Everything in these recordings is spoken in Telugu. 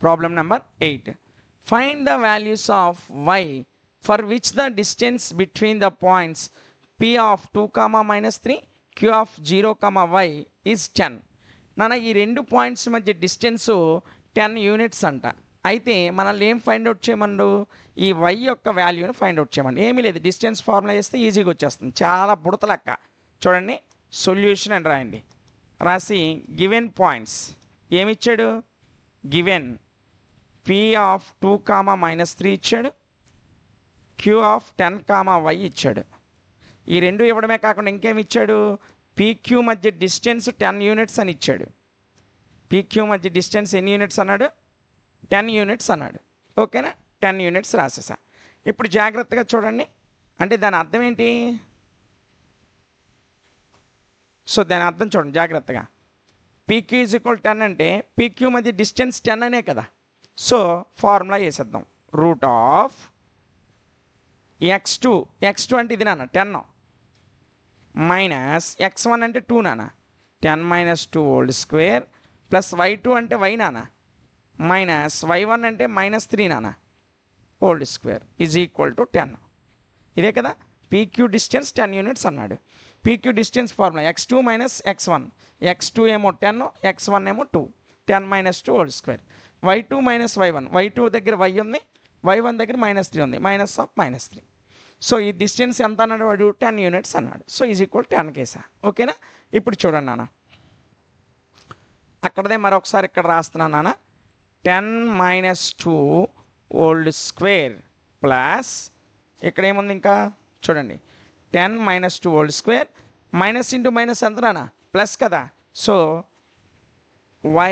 Problem number 8. Find the values of y for which the distance between the points p of 2 comma minus 3 q of 0 comma y is 10. నాన్న ఈ రెండు పాయింట్స్ మధ్య డిస్టెన్స్ 10 యూనిట్స్ అంట. అయితే మనల్ని ఏం ఫైండ్ అవుట్ చేయమన్నాడు, ఈ y యొక్క వాల్యూని ఫైండ్ అవుట్ చేయమని. ఏమీ లేదు, డిస్టెన్స్ ఫార్ములా చేస్తే ఈజీగా వచ్చేస్తుంది, చాలా బుడత లెక్క. చూడండి సొల్యూషన్ అని రాయండి. రాసి గివెన్ పాయింట్స్ ఏమిచ్చాడు, given p of 2 comma minus 3 ఇచ్చాడు, q ఆఫ్ 10 కామా y ఇచ్చాడు. ఈ రెండు ఇవ్వడమే కాకుండా ఇంకేమి ఇచ్చాడు, pq మధ్య డిస్టెన్స్ 10 యూనిట్స్ అని ఇచ్చాడు. pq మధ్య డిస్టెన్స్ ఎన్ని యూనిట్స్ అన్నాడు, 10 యూనిట్స్ అన్నాడు. ఓకేనా, 10 యూనిట్స్ రాసేసా. ఇప్పుడు జాగ్రత్తగా చూడండి, అంటే దాని అర్థం ఏంటి, సో దాని అర్థం చూడండి జాగ్రత్తగా. pq ఈజ్ ఈక్వల్ 10 అంటే pq మధ్య డిస్టెన్స్ 10 అనే కదా. సో ఫార్ములా వేసేద్దాం, రూట్ ఆఫ్ x2 అంటే ఇది నాన్న 10 మైనస్ x1 అంటే 2 నాన్న, 10 minus 2 whole square plus y2 అంటే y నాన్న మైనస్ y1 అంటే మైనస్ 3 నాన్న whole square is equal to 10. ఇదే కదా pq డిస్టెన్స్ 10 యూనిట్స్ అన్నాడు. pq distance formula x2 minus x1, x2 ఏమో 10, x1 ఏమో 2, 10 minus 2 whole square, y2 minus y1, y2 దగ్గర y ఉంది, y1 దగ్గర మైనస్ 3 ఉంది, మైనస్ ఆఫ్ మైనస్ 3. సో ఈ డిస్టెన్స్ ఎంత అన్నాడు వాడు, 10 యూనిట్స్ అన్నాడు. సో ఈజ్ ఈక్వల్ 10 కేసా. ఓకేనా, ఇప్పుడు చూడండి నాన్న, అక్కడదే మరొకసారి ఇక్కడ రాస్తున్నాను నాన్న, 10 మైనస్ 2 హోల్ స్క్వేర్ ప్లస్ ఇక్కడ ఏముంది ఇంకా చూడండి, 10 minus 2 whole square, minus into minus ఎంత నాన్న ప్లస్ కదా. So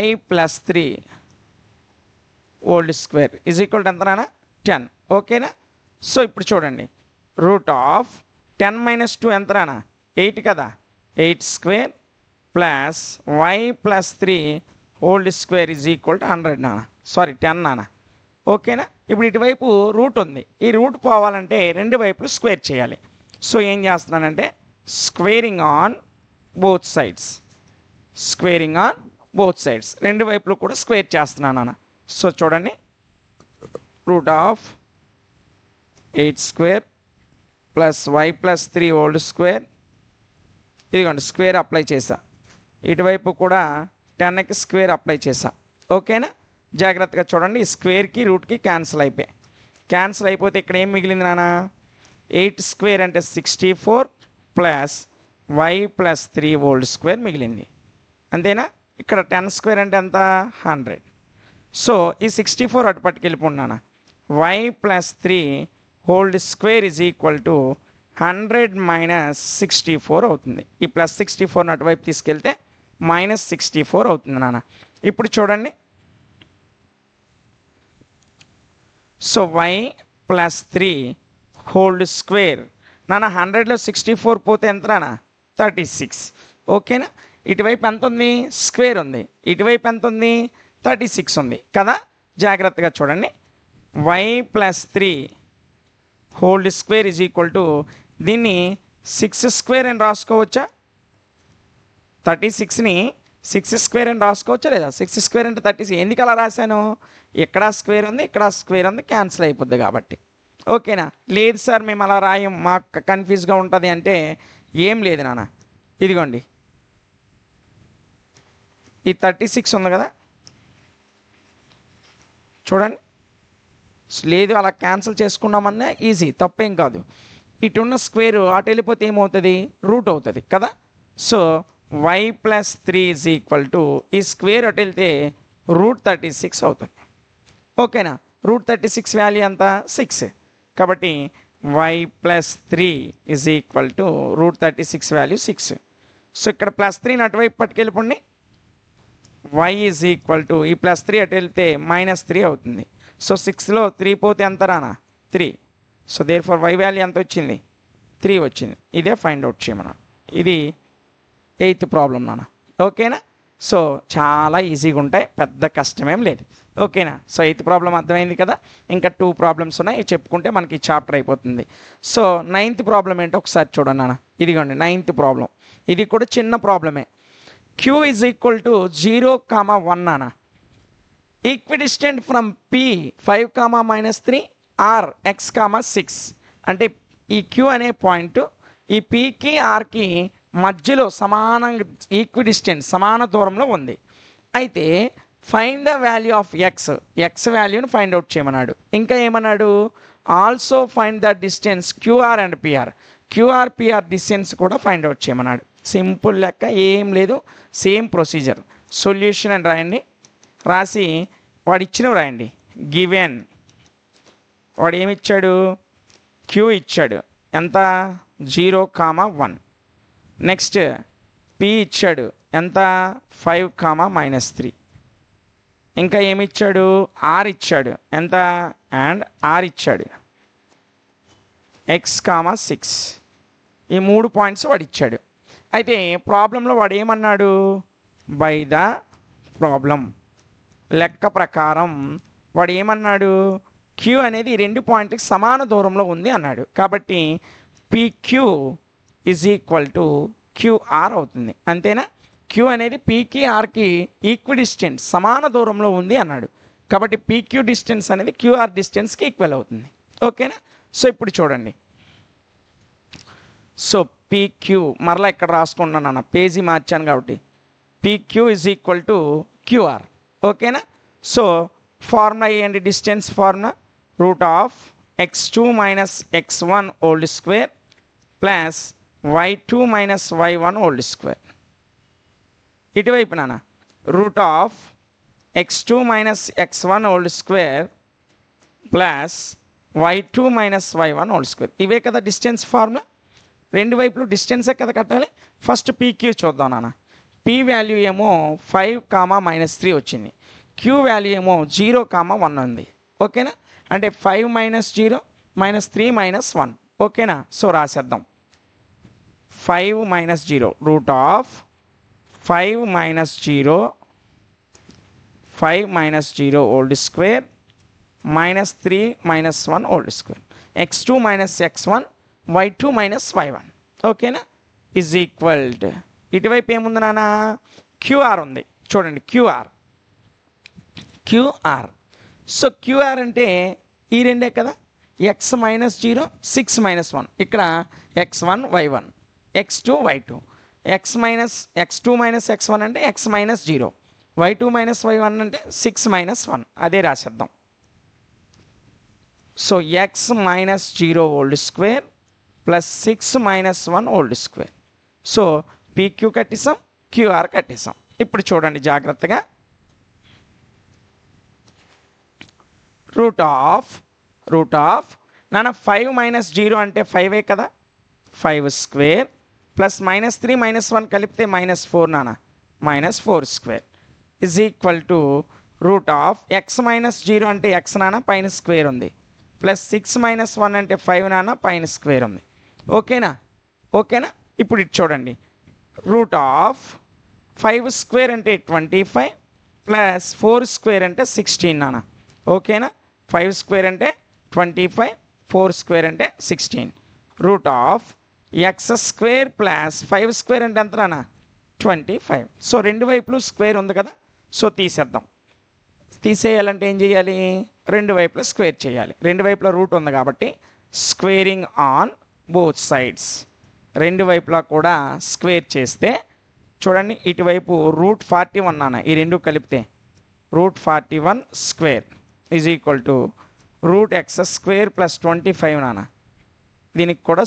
y plus 3 whole square is equal to ఎంత నాన్న 10. ఓకేనా, సో ఇప్పుడు చూడండి, రూట్ ఆఫ్ 10 మైనస్ 2 ఎంత నాన్న 8 కదా, 8 square plus y plus 3 whole square is equal to 100 నాన్న, సారీ 10 నాన్న. ఓకేనా, ఇప్పుడు ఇటువైపు రూట్ ఉంది, ఈ రూట్ పోవాలంటే రెండు వైపులు స్క్వేర్ చేయాలి. సో ఏం చేస్తున్నానంటే squaring on both sides, squaring on both sides, రెండు వైపులు కూడా స్క్వేర్ చేస్తున్నాను నాన్న. సో చూడండి, root of 8 square plus y plus 3 whole square, ఇదిగోండి స్క్వేర్ అప్లై చేసా, ఇటువైపు కూడా 10కి స్క్వేర్ అప్లై చేసా. ఓకేనా, జాగ్రత్తగా చూడండి, స్క్వేర్కి రూట్కి క్యాన్సిల్ అయిపోయి, క్యాన్సిల్ అయిపోతే ఇక్కడ ఏం మిగిలింది నాన్న, 8 స్క్వేర్ అంటే 64 plus y plus 3 whole square మిగిలింది. అంతేనా, ఇక్కడ 10 స్క్వేర్ అంటే ఎంత 100. సో ఈ 64 అటు పట్టుకెళ్ళిపోండి, y plus 3 whole square is equal to 100 minus 64 అవుతుంది. ఈ ప్లస్ 64 అటువైపు తీసుకెళ్తే మైనస్ 64 అవుతుంది నాన్న. ఇప్పుడు చూడండి, so y plus 3 whole square నాన్న 100లో 64 పోతే ఎంత నాన్న 36. ఓకేనా, ఇటువైపు ఎంత ఉంది స్క్వేర్ ఉంది, ఇటువైపు ఎంత ఉంది 36 ఉంది కదా. జాగ్రత్తగా చూడండి, y plus 3 whole square is equal to, దీన్ని 6 స్క్వేర్ అని రాసుకోవచ్చా, 36ని 6 స్క్వేర్ అని రాసుకోవచ్చా లేదా, 6 స్క్వేర్ అంటే 36. ఎందుకు అలా రాశాను, ఇక్కడ స్క్వేర్ ఉంది, ఇక్కడ స్క్వేర్ ఉంది, క్యాన్సిల్ అయిపోద్ది కాబట్టి. ఓకేనా, లేదు సార్ మేము అలా రాయం, మాకు కన్ఫ్యూజ్గా ఉంటుంది అంటే ఏం లేదు నాన్న, ఇదిగోండి ఈ 36 ఉంది కదా, చూడండి, లేదు అలా క్యాన్సిల్ చేసుకున్నామన్నా ఈజీ, తప్పేం కాదు. ఇటున్న స్క్వేర్ అటు వెళ్ళిపోతే ఏమవుతుంది, రూట్ అవుతుంది కదా. So y plus 3 is equal to, ఈ స్క్వేర్ అటు వెళ్తే రూట్ 36 అవుతుంది. ఓకేనా, రూట్ 36 వాల్యూ ఎంత 6, కాబట్టి y plus 3 is equal to root 36 value 6. So ఇక్కడ ప్లస్ 3ని అటువైపు పట్టుకెళ్ళిపోండి, y ఈజ్ ఈక్వల్ టు, ఈ ప్లస్ 3 అటు వెళ్తే మైనస్ 3 అవుతుంది. సో 6లో 3 పోతే ఎంత రానా 3. So therefore y value ఎంత వచ్చింది 3 వచ్చింది. ఇదే ఫైండ్ అవుట్ చేయమన్నా. ఇది 8th ప్రాబ్లం నాన్న. ఓకేనా, సో చాలా ఈజీగా ఉంటాయి, పెద్ద కష్టమేం లేదు. ఓకేనా, సో 8th ప్రాబ్లం అర్థమైంది కదా. ఇంకా 2 ప్రాబ్లమ్స్ ఉన్నాయి, ఇవి చెప్పుకుంటే మనకి చాప్టర్ అయిపోతుంది. సో 9th ప్రాబ్లం ఏంటో ఒకసారి చూడండి నాన్న. ఇదిగోండి 9th ప్రాబ్లం, ఇది కూడా చిన్న ప్రాబ్లమే. q ఈజ్ ఈక్వల్ టు 0, 1 నాన్న. Equidistant from P 5, -3 or x, 6 అంటే ఈ క్యూ అనే పాయింట్ ఈ పీకి ఆర్కి మధ్యలో సమానంగా ఈక్విడిస్టెంట్ సమాన దూరంలో ఉంది. అయితే find the value of X వాల్యూని ఫైండ్ అవుట్ చేయమన్నాడు. ఇంకా ఏమన్నాడు, also find the distance QR and PR, PR distance కూడా ఫైండ్ అవుట్ చేయమన్నాడు. సింపుల్ లెక్క, ఏం లేదు, సేమ్ ప్రొసీజర్. సొల్యూషన్ అని రాయండి, రాసి వాడు ఇచ్చినవి రాయండి. గివెన్ వాడు ఏమిచ్చాడు, క్యూ ఇచ్చాడు ఎంత 0, 1. నెక్స్ట్ పి ఇచ్చాడు ఎంత 5, -3. ఇంకా ఏమి ఇచ్చాడు, ఆర్ ఇచ్చాడు ఎంత, అండ్ ఆర్ ఇచ్చాడు x, 6. ఈ 3 పాయింట్స్ వాడు ఇచ్చాడు. అయితే ప్రాబ్లంలో వాడు ఏమన్నాడు, బై ద ప్రాబ్లం లెక్క ప్రకారం వాడు ఏమన్నాడు, క్యూ అనేది ఈ 2 పాయింట్లకి సమాన దూరంలో ఉంది అన్నాడు. కాబట్టి PQ is equal to QR అవుతుంది. అంతేనా, క్యూ అనేది పీకి ఆర్కి ఈక్విడిస్టెంట్ సమాన దూరంలో ఉంది అన్నాడు. కాబట్టి పీక్యూ డిస్టెన్స్ అనేది క్యూఆర్ డిస్టెన్స్కి ఈక్వల్ అవుతుంది. ఓకేనా. సో ఇప్పుడు చూడండి, సో పీక్యూ మరలా ఇక్కడ రాసుకుంటున్నాను అన్న, పేజీ మార్చాను కాబట్టి PQ is equal to QR. ఓకేనా. సో ఫార్ములా ఏంటి, distance formula √x2 - x1 whole square plus y2 - y1 whole square. ఇటువైపు నాన్న √x2 - x1 whole square plus y2 - y1 whole square. ఇవే కదా డిస్టెన్స్ ఫార్ములా, రెండు వైపులు డిస్టెన్సే కదా కట్టాలి. ఫస్ట్ పీక్యూ చూద్దాం నాన్న. పీ వాల్యూ ఏమో 5, -3 వచ్చింది. క్యూ వాల్యూ ఏమో 0, 1 ఉంది. ఓకేనా. అంటే 5 - 0 -3 -1. ఓకేనా. సో రాసేద్దాం, 5 - 0 √5 - 0 whole square -3 -1 whole square, x2 - x1 y2 - y1. ఓకేనా. ఈజ్ ఈక్వల్ ఇటువైపు ఏముంది నాన్న, క్యూఆర్ ఉంది. చూడండి క్యూఆర్. సో క్యూఆర్ అంటే ఈ రెండే కదా, x - 0 6 - 1. ఇక్కడ x1 y1 x2 y2, x2 - x1 అంటే x - 0, y2 - y1 అంటే 6 - 1. అదే రాసేద్దాం. So x - 0 whole square plus 6 - 1 whole square. So PQ కట్టేసాం, క్యూఆర్ కట్టేసాం. ఇప్పుడు చూడండి జాగ్రత్తగా, రూట్ ఆఫ్ నాన్న 5 - 0 అంటే 5 కదా, 5 స్క్వేర్ ప్లస్ -3 -1 కలిపితే -4 నాన్న, -4 square is equal to x - 0 అంటే x నాన్న పైన స్క్వేర్ ఉంది, ప్లస్ 6 - 1 అంటే 5 నాన్న పైన స్క్వేర్ ఉంది. ఓకేనా. ఇప్పుడు ఇటు చూడండి, √5 స్క్వేర్ అంటే 25 ప్లస్ 4 స్క్వేర్ అంటే 16 నాన్న. ఓకేనా. 5 స్క్వేర్ అంటే 25, 4 స్క్వేర్ అంటే 16. x స్క్వేర్ ప్లస్ 5 స్క్వేర్ అంటే ఎంత నాన్న, 25. సో రెండు వైపులు స్క్వేర్ ఉంది కదా, సో తీసేద్దాం. తీసేయాలంటే ఏం చేయాలి, రెండు వైపులా స్క్వేర్ చేయాలి. రెండు వైపులా రూట్ ఉంది కాబట్టి స్క్వేరింగ్ ఆన్ బోత్ సైడ్స్, రెండు వైపులా కూడా స్క్వేర్ చేస్తే చూడండి, ఇటువైపు √41 నాన్న, ఈ రెండు కలిపితే √41 square is equal to √x square plus 25 నాన్న. దీనికి కూడా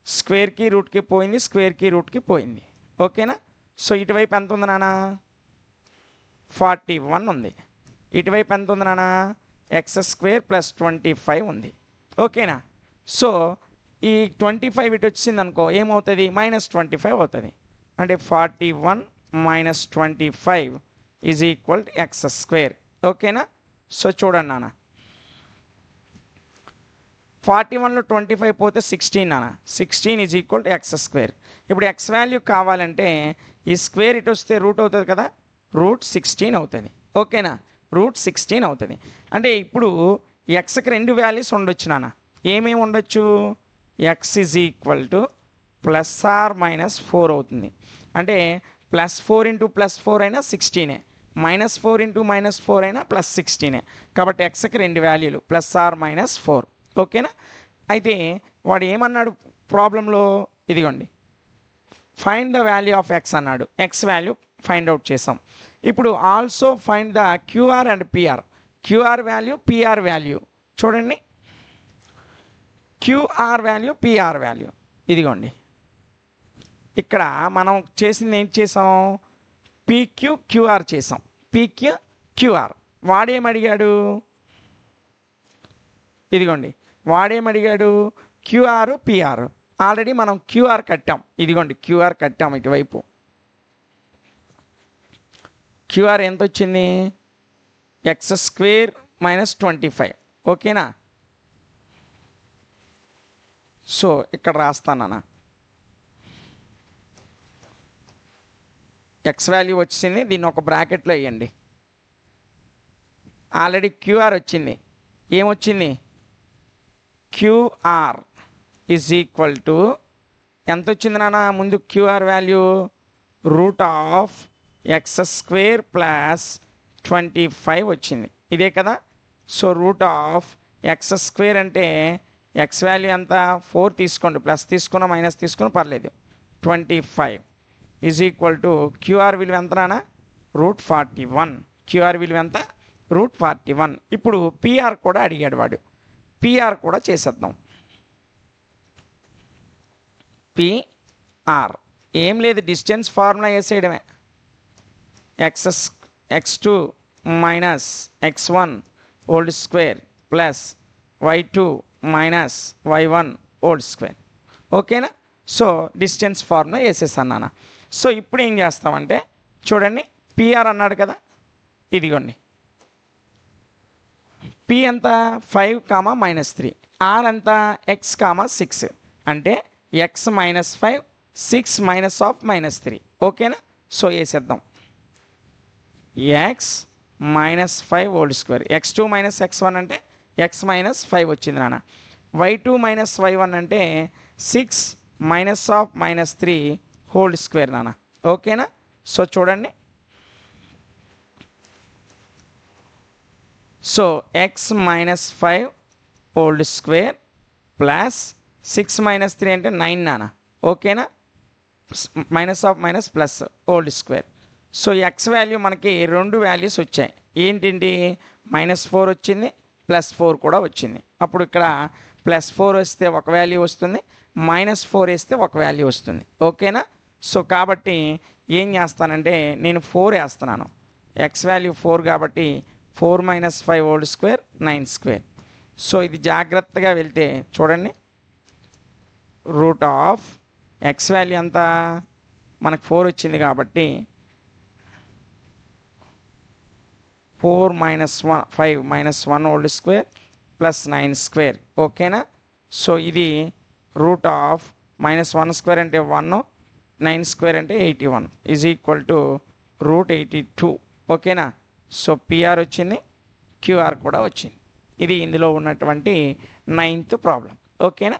స్క్వేర్కి రూట్కి పోయింది, స్క్వేర్కి రూట్కి పోయింది. ఓకేనా. సో ఇటువైపు ఎంత ఉంది నాన్న, 41 ఉంది. ఇటువైపు ఎంత ఉంది నాన్న, x స్క్వేర్ ప్లస్ 25 ఉంది. ఓకేనా. సో ఈ 25 ఇటు వచ్చింది అనుకో, ఏమవుతుంది, -25 అవుతుంది. అంటే 41 - 25 is equal to x square. ఓకేనా. సో చూడండి నాన్న, 41లో 25 పోతే 16 నాన్న, 16 is equal to x square. ఇప్పుడు x వాల్యూ కావాలంటే ఈ స్క్వేర్ ఇటు వస్తే రూట్ అవుతుంది కదా, √16 అవుతుంది. ఓకేనా, √16 అవుతుంది. అంటే ఇప్పుడు ఎక్స్కి రెండు వాల్యూస్ ఉండొచ్చు నాన్న. ఏమేమి ఉండొచ్చు, x is equal to +or -4 అవుతుంది. అంటే +4 × +4 అయినా 16, -4 ఇంటూ -4 అయినా +16 కాబట్టి ఎక్స్కి 2 వాల్యూలు +or-4 ఓకేనా. అయితే వాడు ఏమన్నాడు ప్రాబ్లంలో, ఇదిగోండి find the value of X అన్నాడు. ఎక్స్ వాల్యూ ఫైండ్ అవుట్ చేసాం. ఇప్పుడు also find the QR and PR. QR value, PR value చూడండి. క్యూఆర్ వాల్యూ, పిఆర్ వాల్యూ ఇదిగోండి. ఇక్కడ మనం చేసింది ఏం చేసాం, పీక్యూ క్యూఆర్ చేసాం. పీక్యూ క్యూఆర్ వాడేమడిగాడు, ఇదిగోండి వాడేమడిగాడు క్యూఆర్ పిఆర్. ఆల్రెడీ మనం క్యూఆర్ కట్టాం, ఇదిగోండి క్యూఆర్ కట్టాం. ఇటువైపు క్యూఆర్ ఎంత వచ్చింది, x² - 25 ఓకేనా. సో ఇక్కడ రాస్తానన్నా, ఎక్స్ వాల్యూ వచ్చింది, దీన్ని ఒక బ్రాకెట్లో వేయండి. ఆల్రెడీ క్యూఆర్ వచ్చింది, ఏమొచ్చింది క్యూఆర్ ఈజ్ ఈక్వల్ టు ఎంత వచ్చింది నాన్న, ముందు క్యూఆర్ వాల్యూ √(x² + 25) వచ్చింది, ఇదే కదా. సో √(x² అంటే ఎక్స్ వాల్యూ ఎంత 4 తీసుకోండి, ప్లస్ తీసుకున్నా మైనస్ తీసుకున్నా పర్లేదు, 25 ఈజ్ ఈక్వల్ టు క్యూఆర్ విలువ ఎంత నాన్న √41. క్యూఆర్ విలువ ఎంత √41. ఇప్పుడు పిఆర్ కూడా అడిగాడు వాడు, పిఆర్ కూడా చేసేద్దాం. పిఆర్ ఏం లేదు, డిస్టెన్స్ ఫార్ములా వేసేయడమే. x2 - x1 whole square plus y2 - y1 whole square ఓకేనా. సో డిస్టెన్స్ ఫార్ములా వేసేసాను నాన్న. సో ఇప్పుడు ఏం చేస్తామంటే చూడండి, పిఆర్ అన్నాడు కదా, ఇదిగోండి పి ఎంత 5, -3, ఆర్ ఎంత x, 6 అంటే x - 5 6 -3 ఓకేనా. సో వేసేద్దాం x - 5 whole square. x2 - x1 అంటే x - 5 వచ్చింది నాన్న. y2 - y1 అంటే 6 -3 హోల్ స్క్వేర్ నాన్న ఓకేనా. సో చూడండి, so x - 5 whole square plus 6 - 3 అంటే 9 నాన్న ఓకేనా. Minus hole square. So X value మనకి 2 వాల్యూస్ వచ్చాయి, ఏంటండి -4 వచ్చింది, +4 కూడా వచ్చింది. అప్పుడు ఇక్కడ +4 వస్తే ఒక వాల్యూ వస్తుంది, -4 వేస్తే ఒక వాల్యూ వస్తుంది ఓకేనా. సో కాబట్టి ఏం చేస్తానంటే నేను 4 వేస్తున్నాను, ఎక్స్ వాల్యూ 4 కాబట్టి 4 - 5 హోల్ స్క్వేర్ 9². సో ఇది జాగ్రత్తగా వెళ్తే చూడండి, ఎక్స్ వాల్యూ అంతా మనకు 4 వచ్చింది కాబట్టి 4 - 5 - 1 హోల్ స్క్వేర్ ప్లస్ 9² ఓకేనా. సో ఇది (-1² అంటే 1, 9² అంటే 81 ఈజ్ ఈక్వల్ టు √82 ఓకేనా. సో పిఆర్ వచ్చింది, క్యూఆర్ కూడా వచ్చింది. ఇది ఇందులో ఉన్నటువంటి 9th ప్రాబ్లం ఓకేనా.